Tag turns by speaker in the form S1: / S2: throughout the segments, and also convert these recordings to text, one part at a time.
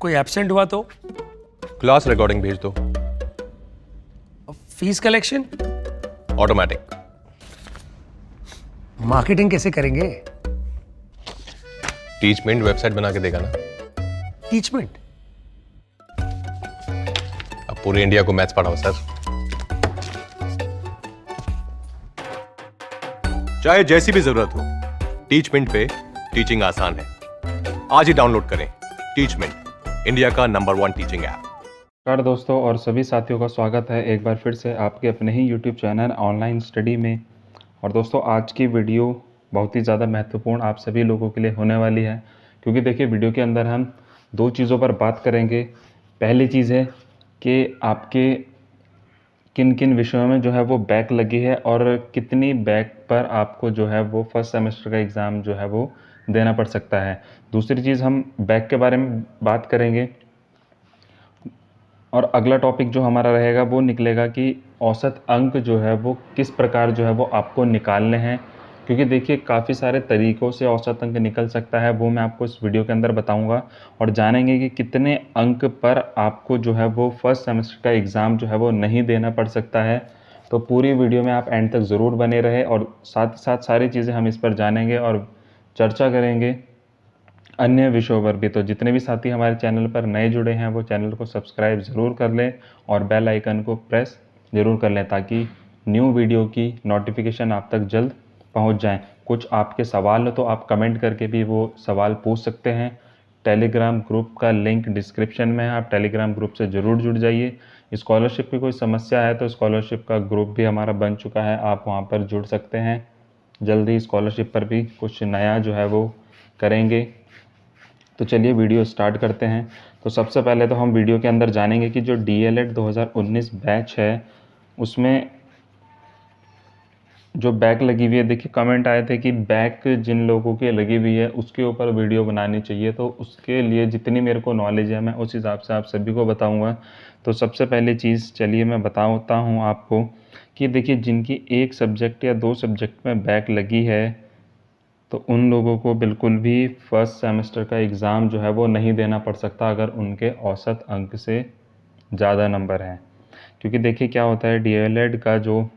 S1: कोई एब्सेंट हुआ तो?
S2: क्लास रिकॉर्डिंग भेज दो।
S1: Fees collection?
S2: ऑटोमेटिक।
S1: मार्केटिंग कैसे करेंगे?
S2: टीचमेंट वेबसाइट बना के देगा ना।
S1: टीचमेंट?
S2: अब पूरे इंडिया को मैथ्स पढ़ाओ सर। चाहे जैसी भी जरूरत हो, टीचमेंट पे टीचिंग आसान है। आज ही डाउनलोड करें टीचमेंट, इंडिया का नंबर 1 टीचिंग ऐप।
S3: नमस्कार दोस्तों और सभी साथियों का स्वागत है एक बार फिर से आपके अपने ही YouTube चैनल ऑनलाइन स्टडी में। और दोस्तों आज की वीडियो बहुत ही ज़्यादा महत्वपूर्ण आप सभी लोगों के लिए होने वाली है, क्योंकि देखिए वीडियो के अंदर हम दो चीज़ों पर बात करेंगे। पहली चीज़ है कि आपके किन किन विषयों में जो है वो बैक लगी है और कितनी बैक पर आपको जो है वो फर्स्ट सेमेस्टर का एग्ज़ाम जो है वो देना पड़ सकता है। दूसरी चीज़ हम बैक के बारे में बात करेंगे और अगला टॉपिक जो हमारा रहेगा वो निकलेगा कि औसत अंक जो है वो किस प्रकार जो है वो आपको निकालने हैं, क्योंकि देखिए काफ़ी सारे तरीक़ों से औसत अंक निकल सकता है, वो मैं आपको इस वीडियो के अंदर बताऊंगा और जानेंगे कि कितने अंक पर आपको जो है वो फर्स्ट सेमेस्टर का एग्ज़ाम जो है वो नहीं देना पड़ सकता है। तो पूरी वीडियो में आप एंड तक ज़रूर बने रहे और साथ ही साथ सारी चीज़ें हम इस पर जानेंगे और चर्चा करेंगे अन्य विषयों पर भी। तो जितने भी साथी हमारे चैनल पर नए जुड़े हैं वो चैनल को सब्सक्राइब ज़रूर कर लें और बेल आइकन को प्रेस ज़रूर कर लें ताकि न्यू वीडियो की नोटिफिकेशन आप तक जल्द पहुंच जाएं। कुछ आपके सवाल हो तो आप कमेंट करके भी वो सवाल पूछ सकते हैं। टेलीग्राम ग्रुप का लिंक डिस्क्रिप्शन में है, आप टेलीग्राम ग्रुप से ज़रूर जुड़ जाइए। स्कॉलरशिप की कोई समस्या है तो स्कॉलरशिप का ग्रुप भी हमारा बन चुका है, आप वहाँ पर जुड़ सकते हैं। जल्दी स्कॉलरशिप पर भी कुछ नया जो है वो करेंगे। तो चलिए वीडियो स्टार्ट करते हैं। तो सबसे पहले तो हम वीडियो के अंदर जानेंगे कि जो DLED 2019 बैच है उसमें जो बैक लगी हुई है, देखिए कमेंट आए थे कि बैक जिन लोगों की लगी हुई है उसके ऊपर वीडियो बनानी चाहिए, तो उसके लिए जितनी मेरे को नॉलेज है मैं उस हिसाब से आप सभी को बताऊंगा। तो सबसे पहली चीज़ चलिए मैं बताता हूं आपको कि देखिए जिनकी एक सब्जेक्ट या दो सब्जेक्ट में बैक लगी है तो उन लोगों को बिल्कुल भी फर्स्ट सेमेस्टर का एग्ज़ाम जो है वो नहीं देना पड़ सकता अगर उनके औसत अंक से ज़्यादा नंबर हैं। क्योंकि देखिए क्या होता है, DLED का जो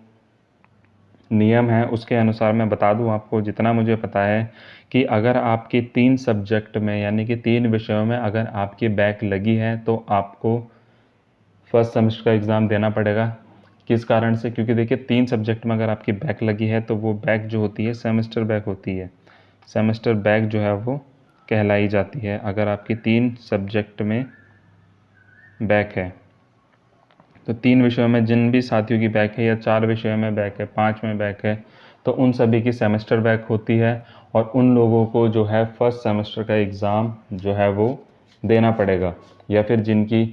S3: नियम है उसके अनुसार मैं बता दूं आपको जितना मुझे पता है कि अगर आपके 3 सब्जेक्ट में यानी कि 3 विषयों में अगर आपकी बैक लगी है तो आपको फर्स्ट सेमेस्टर का एग्ज़ाम देना पड़ेगा। किस कारण से? क्योंकि देखिए 3 सब्जेक्ट में अगर आपकी बैक लगी है तो वो बैक जो होती है सेमेस्टर बैक होती है। सेमेस्टर बैक जो है वो कहलाई जाती है अगर आपकी 3 सब्जेक्ट में बैक है। तो 3 विषयों में जिन भी साथियों की बैक है या 4 विषयों में बैक है, 5 में बैक है, तो उन सभी की सेमेस्टर बैक होती है और उन लोगों को जो है फर्स्ट सेमेस्टर का एग्ज़ाम जो है वो देना पड़ेगा। या फिर जिनकी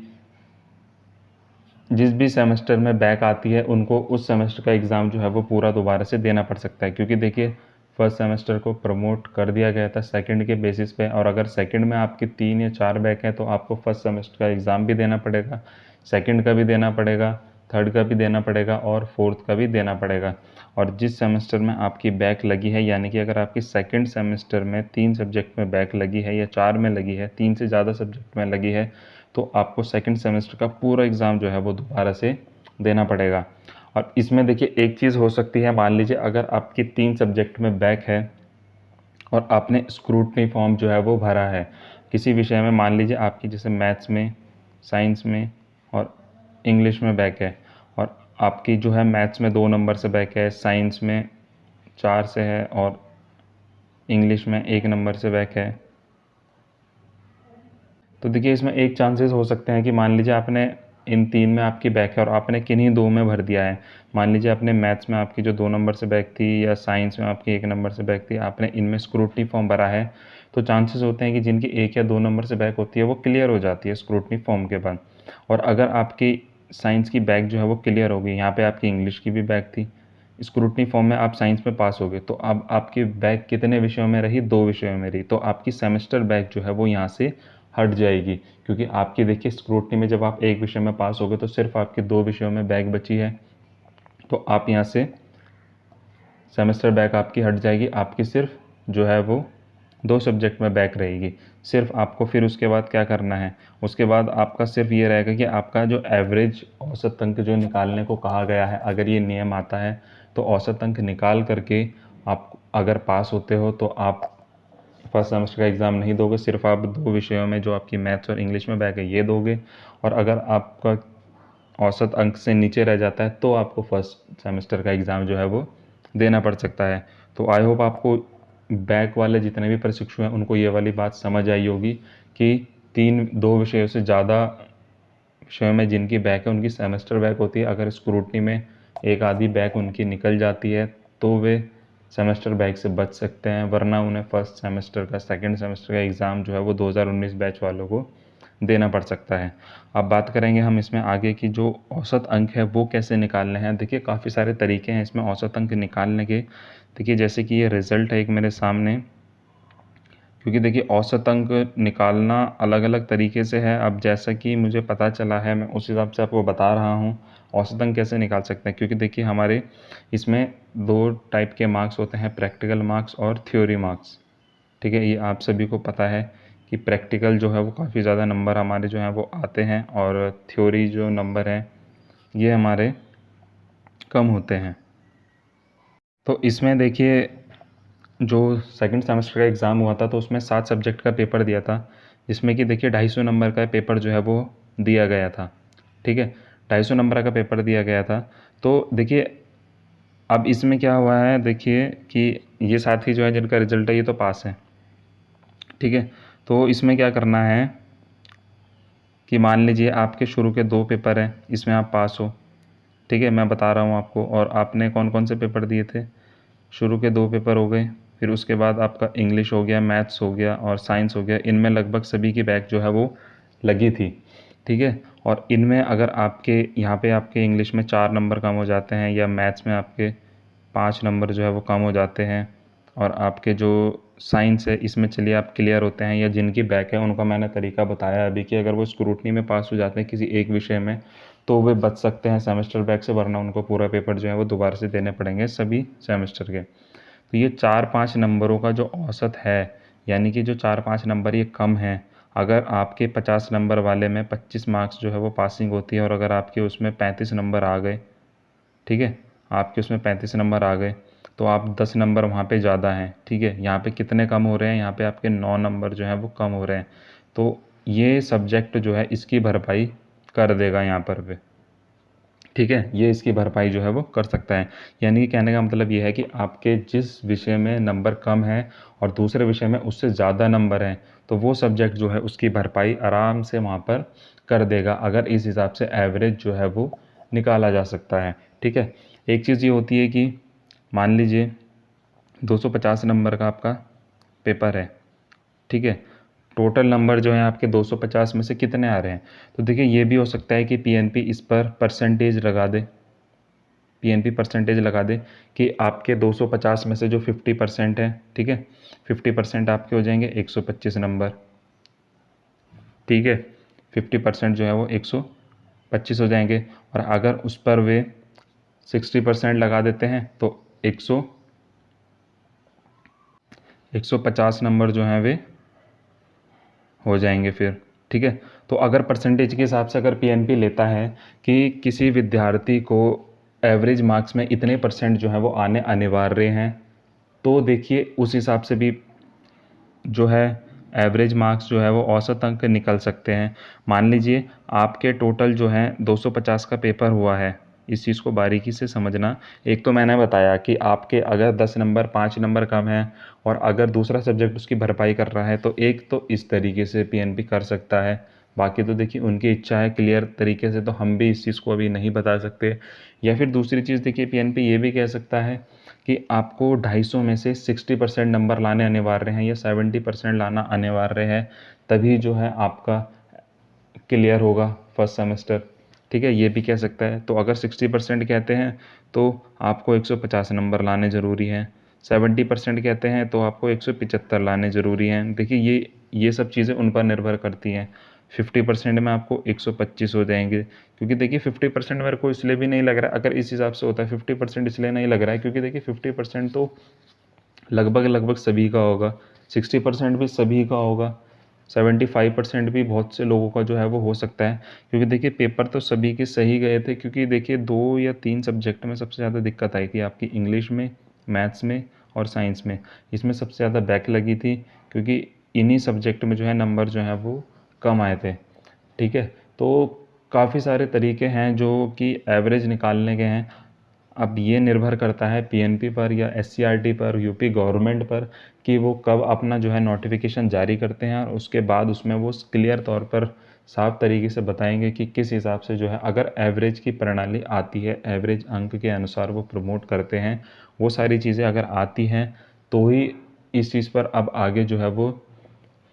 S3: जिस भी सेमेस्टर में बैक आती है उनको उस सेमेस्टर का एग्ज़ाम जो है वो पूरा दोबारा से देना पड़ सकता है, क्योंकि देखिए फर्स्ट सेमेस्टर को प्रमोट कर दिया गया था सेकंड के बेसिस पे, और अगर सेकंड में आपकी 3 या 4 बैक है तो आपको फर्स्ट सेमेस्टर का एग्ज़ाम भी देना पड़ेगा, सेकंड का भी देना पड़ेगा, थर्ड का भी देना पड़ेगा और फोर्थ का भी देना पड़ेगा। और जिस सेमेस्टर में आपकी बैक लगी है, यानी कि अगर आपकी सेकंड सेमेस्टर में 3 सब्जेक्ट में बैक लगी है या 4 में लगी है, 3 से ज़्यादा सब्जेक्ट में लगी है, तो आपको सेकंड सेमेस्टर का पूरा एग्ज़ाम जो है वो दोबारा से देना पड़ेगा। और इसमें देखिए एक चीज़ हो सकती है, मान लीजिए अगर आपकी 3 सब्जेक्ट में बैक है और आपने स्क्रूटनी फॉर्म जो है वो भरा है किसी विषय में, मान लीजिए आपकी जैसे मैथ्स में, साइंस में और इंग्लिश में बैक है और आपकी जो है मैथ्स में 2 नंबर से बैक है, साइंस में 4 से है और इंग्लिश में 1 नंबर से बैक है। तो देखिए इसमें एक चांसेस हो सकते हैं कि मान लीजिए आपने इन 3 में आपकी बैक है और आपने किन्हीं 2 में भर दिया है। मान लीजिए आपने मैथ्स में आपकी जो 2 नंबर से बैक थी या साइंस में आपकी 1 नंबर से बैक थी, आपने इनमें स्क्रूटनी फॉर्म भरा है, तो चांसेस होते हैं कि जिनकी 1 या 2 नंबर से बैक होती है वो क्लियर हो जाती है स्क्रूटनी फॉर्म के बाद। और अगर आपकी साइंस की बैक जो है वो क्लियर हो गई, यहाँ पर आपकी इंग्लिश की भी बैक थी, स्क्रूटनी फॉर्म में आप साइंस में पास हो गए, तो अब आपकी बैक कितने विषयों में रही? 2 विषयों में रही। तो आपकी सेमेस्टर बैक जो है वो यहाँ से हट जाएगी, क्योंकि आपकी देखिए स्क्रूटनी में जब आप एक विषय में पास हो गए तो सिर्फ आपके 2 विषयों में बैक बची है, तो आप यहाँ से सेमेस्टर बैक आपकी हट जाएगी, आपकी सिर्फ जो है वो 2 सब्जेक्ट में बैक रहेगी। सिर्फ आपको फिर उसके बाद क्या करना है, उसके बाद आपका सिर्फ ये रहेगा कि आपका जो एवरेज औसत अंक जो निकालने को कहा गया है, अगर ये नियम आता है तो औसत अंक निकाल करके आप अगर पास होते हो तो आप फर्स्ट सेमेस्टर का एग्ज़ाम नहीं दोगे, सिर्फ आप 2 विषयों में जो आपकी मैथ्स और इंग्लिश में बैक है ये दोगे। और अगर आपका औसत अंक से नीचे रह जाता है तो आपको फर्स्ट सेमेस्टर का एग्ज़ाम जो है वो देना पड़ सकता है। तो आई होप आपको बैक वाले जितने भी प्रशिक्षु हैं उनको ये वाली बात समझ आई होगी कि 2 विषयों से ज़्यादा विषयों में जिनकी बैक है उनकी सेमेस्टर बैक होती है। अगर स्क्रूटनी में एक आधी बैक उनकी निकल जाती है तो वे सेमेस्टर बैक से बच सकते हैं, वरना उन्हें फर्स्ट सेमेस्टर का सेकंड सेमेस्टर का एग्ज़ाम जो है वो 2019 बैच वालों को देना पड़ सकता है। अब बात करेंगे हम इसमें आगे की जो औसत अंक है वो कैसे निकालने हैं। देखिए काफ़ी सारे तरीके हैं इसमें औसत अंक निकालने के। देखिए जैसे कि ये रिज़ल्ट है एक मेरे सामने, क्योंकि देखिए औसत अंक निकालना अलग अलग तरीके से है। अब जैसा कि मुझे पता चला है मैं उस हिसाब से आपको बता रहा हूँ औसत अंक कैसे निकाल सकते हैं। क्योंकि देखिए हमारे इसमें 2 टाइप के मार्क्स होते हैं, प्रैक्टिकल मार्क्स और थ्योरी मार्क्स। ठीक है, ये आप सभी को पता है कि प्रैक्टिकल जो है वो काफ़ी ज़्यादा नंबर हमारे जो हैं वो आते हैं और थ्योरी जो नंबर हैं ये हमारे कम होते हैं। तो इसमें देखिए जो सेकंड सेमेस्टर का एग्ज़ाम हुआ था तो उसमें 7 सब्जेक्ट का पेपर दिया था, जिसमें कि देखिए 250 नंबर का पेपर जो है वो दिया गया था। ठीक है, 250 नंबर का पेपर दिया गया था। तो देखिए अब इसमें क्या हुआ है, देखिए कि ये साथी जो है जिनका रिजल्ट है ये तो पास है। ठीक है, तो इसमें क्या करना है कि मान लीजिए आपके शुरू के 2 पेपर हैं, इसमें आप पास हो। ठीक है, मैं बता रहा हूँ आपको। और आपने कौन कौन से पेपर दिए थे, शुरू के 2 पेपर हो गए, फिर उसके बाद आपका इंग्लिश हो गया, मैथ्स हो गया और साइंस हो गया। इनमें लगभग सभी की बैक जो है वो लगी थी। ठीक है, और इनमें अगर आपके यहाँ पे आपके इंग्लिश में 4 नंबर कम हो जाते हैं या मैथ्स में आपके 5 नंबर जो है वो कम हो जाते हैं और आपके जो साइंस है इसमें चलिए आप क्लियर होते हैं, या जिनकी बैक है उनका मैंने तरीका बताया अभी कि अगर वो स्क्रूटनी में पास हो जाते हैं किसी एक विषय में तो वे बच सकते हैं सेमेस्टर बैक से, वरना उनको पूरा पेपर जो है वो दोबारा से देने पड़ेंगे सभी सेमेस्टर के। तो ये 4-5 नंबरों का जो औसत है, यानी कि जो 4-5 नंबर ये कम हैं। अगर आपके 50 नंबर वाले में 25 मार्क्स जो है वो पासिंग होती है और अगर आपके उसमें 35 नंबर आ गए, ठीक है, आपके उसमें 35 नंबर आ गए तो आप 10 नंबर वहाँ पे ज़्यादा हैं। ठीक है, यहाँ पे कितने कम हो रहे हैं, यहाँ पे आपके 9 नंबर जो हैं वो कम हो रहे हैं। तो ये सब्जेक्ट जो है इसकी भरपाई कर देगा यहाँ पर भी। ठीक है, ये इसकी भरपाई जो है वो कर सकता है। यानी कि कहने का मतलब ये है कि आपके जिस विषय में नंबर कम है और दूसरे विषय में उससे ज़्यादा नंबर हैं तो वो सब्जेक्ट जो है उसकी भरपाई आराम से वहाँ पर कर देगा, अगर इस हिसाब से एवरेज जो है वो निकाला जा सकता है। ठीक है, एक चीज़ ये होती है कि मान लीजिए 250 नंबर का आपका पेपर है। ठीक है, टोटल नंबर जो है आपके 250 में से कितने आ रहे हैं, तो देखिए ये भी हो सकता है कि पीएनपी इस पर परसेंटेज लगा दे, पीएनपी परसेंटेज लगा दे कि आपके 250 में से जो 50% है, ठीक है, 50% आपके हो जाएंगे 125 नंबर। ठीक है, 50% जो है वो 125 हो जाएंगे। और अगर उस पर वे 60% लगा देते हैं तो 150 नंबर जो हैं वे हो जाएंगे फिर। ठीक है, तो अगर परसेंटेज के हिसाब से अगर पीएनपी लेता है कि किसी विद्यार्थी को एवरेज मार्क्स में इतने परसेंट जो है वो आने अनिवार्य हैं, तो देखिए उस हिसाब से भी जो है एवरेज मार्क्स जो है वो औसत अंक निकल सकते हैं। मान लीजिए आपके टोटल जो है 250 का पेपर हुआ है, इस चीज़ को बारीकी से समझना। एक तो मैंने बताया कि आपके अगर 10 नंबर 5 नंबर कम है और अगर दूसरा सब्जेक्ट उसकी भरपाई कर रहा है तो एक तो इस तरीके से पीएनपी कर सकता है, बाकी तो देखिए उनकी इच्छा है, क्लियर तरीके से तो हम भी इस चीज़ को अभी नहीं बता सकते। या फिर दूसरी चीज़ देखिए पीएनपी ये भी कह सकता है कि आपको 250 में से 60% नंबर लाने अनिवार्य हैं या 70% लाना अनिवार्य है, तभी जो है आपका क्लियर होगा फर्स्ट सेमेस्टर। ठीक है, ये भी कह सकता है। तो अगर 60% कहते हैं तो आपको 150 नंबर लाने ज़रूरी हैं, 70% कहते हैं तो आपको 175 लाने ज़रूरी हैं। देखिए ये सब चीज़ें उन पर निर्भर करती हैं। 50% में आपको 125 हो जाएंगे, क्योंकि देखिए 50% मेरे को इसलिए भी नहीं लग रहा है, अगर इस हिसाब से होता है 50% इसलिए नहीं लग रहा है क्योंकि देखिए 50% तो लगभग सभी का होगा। 60% भी सभी का होगा, 75% भी बहुत से लोगों का जो है वो हो सकता है। क्योंकि देखिए पेपर तो सभी के सही गए थे, क्योंकि देखिए 2 या 3 सब्जेक्ट में सबसे ज़्यादा दिक्कत आई थी आपकी, इंग्लिश में, मैथ्स में और साइंस में। इसमें सबसे ज़्यादा बैक लगी थी, क्योंकि इन्हीं सब्जेक्ट में जो है नंबर जो है वो कम आए थे। ठीक है, तो काफ़ी सारे तरीके हैं जो कि एवरेज निकालने के हैं। अब ये निर्भर करता है पीएनपी पर या एससीईआरटी पर, यूपी गवर्नमेंट पर, कि वो कब अपना जो है नोटिफिकेशन जारी करते हैं, और उसके बाद उसमें वो क्लियर तौर पर साफ तरीके से बताएंगे कि किस हिसाब से जो है, अगर एवरेज की प्रणाली आती है, एवरेज अंक के अनुसार वो प्रमोट करते हैं, वो सारी चीज़ें अगर आती हैं तो ही इस चीज़ पर अब आगे जो है वो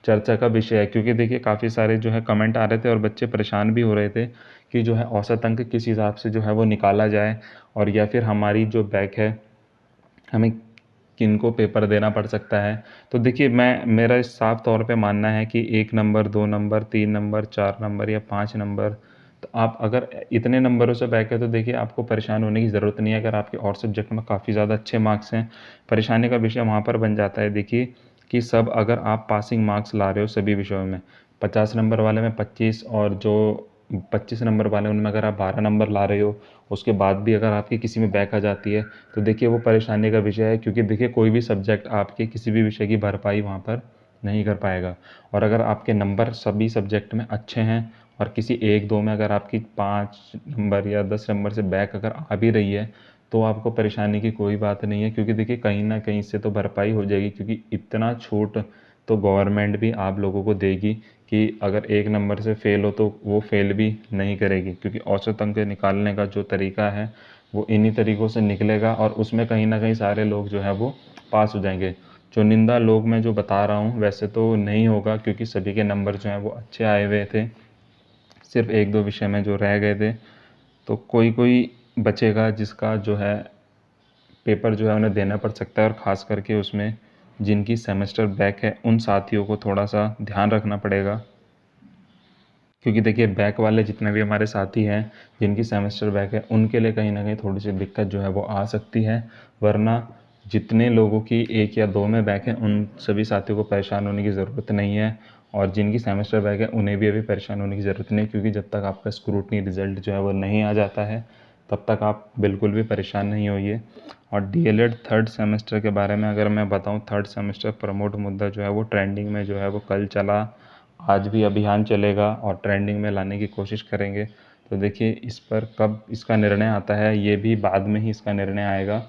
S3: चर्चा का विषय है। क्योंकि देखिए काफ़ी सारे जो है कमेंट आ रहे थे और बच्चे परेशान भी हो रहे थे कि जो है औसत अंक किस हिसाब से जो है वो निकाला जाए, और या फिर हमारी जो बैक है हमें किनको पेपर देना पड़ सकता है। तो देखिए मेरा साफ तौर पे मानना है कि 1 नंबर, 2 नंबर, 3 नंबर, 4 नंबर या 5 नंबर, तो आप अगर इतने नंबरों से बैक है तो देखिए आपको परेशान होने की ज़रूरत नहीं है। अगर आपके और सब्जेक्ट में काफ़ी ज़्यादा अच्छे मार्क्स हैं, परेशानी का विषय वहाँ पर बन जाता है देखिए कि सब अगर आप पासिंग मार्क्स ला रहे हो सभी विषयों में, 50 नंबर वाले में 25 और जो 25 नंबर वाले उनमें अगर आप 12 नंबर ला रहे हो, उसके बाद भी अगर आपकी किसी में बैक आ जाती है तो देखिए वो परेशानी का विषय है। क्योंकि देखिए कोई भी सब्जेक्ट आपके किसी भी विषय की भरपाई वहाँ पर नहीं कर पाएगा। और अगर आपके नंबर सभी सब्जेक्ट में अच्छे हैं और किसी 1-2 में अगर आपकी 5 नंबर या 10 नंबर से बैक अगर आ भी रही है तो आपको परेशानी की कोई बात नहीं है। क्योंकि देखिए कहीं ना कहीं से तो भरपाई हो जाएगी, क्योंकि इतना छूट तो गवर्नमेंट भी आप लोगों को देगी कि अगर 1 नंबर से फ़ेल हो तो वो फ़ेल भी नहीं करेगी। क्योंकि औसत अंक निकालने का जो तरीका है वो इन्हीं तरीक़ों से निकलेगा और उसमें कहीं ना कहीं सारे लोग जो है वो पास हो जाएंगे। चुनिंदा लोग मैं जो बता रहा हूँ वैसे तो नहीं होगा, क्योंकि सभी के नंबर जो हैं वो अच्छे आए हुए थे, सिर्फ 1-2 विषय में जो रह गए थे। तो कोई कोई बचेगा जिसका जो है पेपर जो है उन्हें देना पड़ सकता है, और ख़ास करके उसमें जिनकी सेमेस्टर बैक है उन साथियों को थोड़ा सा ध्यान रखना पड़ेगा। क्योंकि देखिए बैक वाले जितने भी हमारे साथी हैं जिनकी सेमेस्टर बैक है उनके लिए कहीं ना कहीं थोड़ी सी दिक्कत जो है वो आ सकती है, वरना जितने लोगों की 1 या 2 में बैक है उन सभी साथियों को परेशान होने की ज़रूरत नहीं है, और जिनकी सेमेस्टर बैक है उन्हें भी अभी परेशान होने की ज़रूरत नहीं है। क्योंकि जब तक आपका स्क्रूटनी रिज़ल्ट जो है वो नहीं आ जाता है तब तक आप बिल्कुल भी परेशान नहीं होइए। और डीएलएड 3rd सेमेस्टर के बारे में अगर मैं बताऊं, 3rd सेमेस्टर प्रमोट मुद्दा जो है वो ट्रेंडिंग में जो है वो कल चला, आज भी अभियान चलेगा और ट्रेंडिंग में लाने की कोशिश करेंगे। तो देखिए इस पर कब इसका निर्णय आता है ये भी बाद में ही इसका निर्णय आएगा,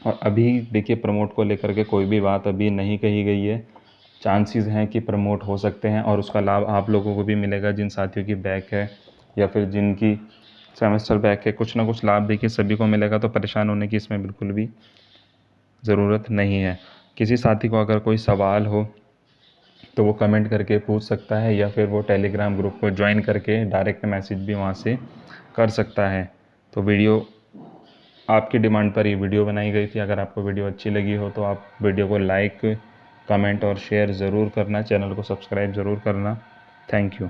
S3: और अभी देखिए प्रमोट को लेकर के कोई भी बात अभी नहीं कही गई है। चांसेस हैं कि प्रमोट हो सकते हैं और उसका लाभ आप लोगों को भी मिलेगा जिन साथियों की बैक है या फिर जिनकी सेमेस्टर बैक है, कुछ ना कुछ लाभ देखिए सभी को मिलेगा। तो परेशान होने की इसमें बिल्कुल भी ज़रूरत नहीं है। किसी साथी को अगर कोई सवाल हो तो वो कमेंट करके पूछ सकता है, या फिर वो टेलीग्राम ग्रुप को ज्वाइन करके डायरेक्ट मैसेज भी वहाँ से कर सकता है। तो वीडियो आपकी डिमांड पर ये वीडियो बनाई गई थी। अगर आपको वीडियो अच्छी लगी हो तो आप वीडियो को लाइक, कमेंट और शेयर ज़रूर करना, चैनल को सब्सक्राइब ज़रूर करना। Thank you.